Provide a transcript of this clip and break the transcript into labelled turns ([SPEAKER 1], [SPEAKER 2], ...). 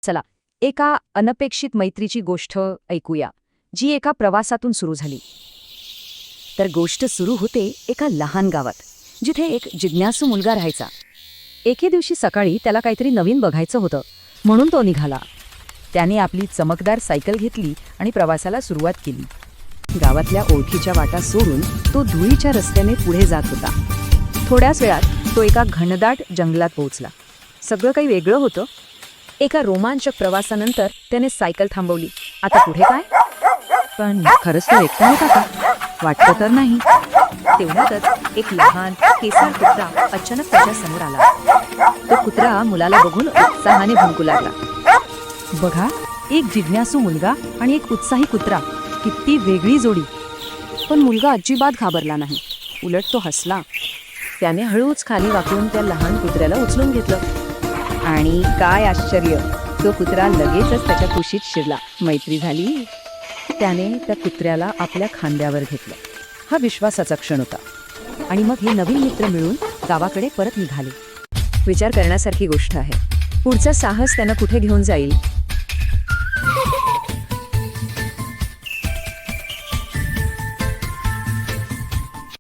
[SPEAKER 1] चला, एका अनपेक्षित मैत्रीची गोष्ट ऐकूया, जी एका प्रवासातून सुरू झाली. तर गोष्ट सुरू होते एका लहान गावात, जिथे एक जिज्ञासू मुलगा राहायचा. एके दिवशी सकाळी त्याला काहीतरी नवीन बघायचं होतं, म्हणून तो निघाला. त्याने आपली चमकदार सायकल घेतली आणि प्रवासाला सुरुवात केली. गावातल्या ओळखीच्या वाटा सोडून तो धुळीच्या रस्त्याने पुढे जात होता. थोड्याच वेळात तो एका घनदाट जंगलात पोहोचला. सगळं काही वेगळं होतं. एका रोमांचक प्रवासानंतर त्याने सायकल थांबवली. आता पुढे काय? पण खरंच तो एकटा होता का? वाटतं तर नाही. तेवढ्यातच एक लहान केसाळ कुत्रा अचानक त्याच्या समोर आला. तो कुत्रा मुलाला बघून उत्साहाने भुंकू लागला. बघा, एक जिज्ञासू मुलगा आणि एक उत्साही कुत्रा, किती वेगळी जोडी. पण मुलगा अजिबात घाबरला नाही. उलट तो हसला. त्याने हळूच खाली वाकून त्या लहान कुत्र्याला उचलून घेतलं. आणि काय आश्चर्य, तो कुत्रा लगेचच त्याच्या कुशीत शिरला. मैत्री झाली. त्याने त्या कुत्र्याला आपल्या खांद्यावर घेतलं. हा विश्वासाचा क्षण होता. आणि मग हे नवीन मित्र मिळून गावाकडे परत निघाले. विचार करण्यासारखी गोष्ट आहे. पुढचा साहस त्यांना कुठे घेऊन जाईल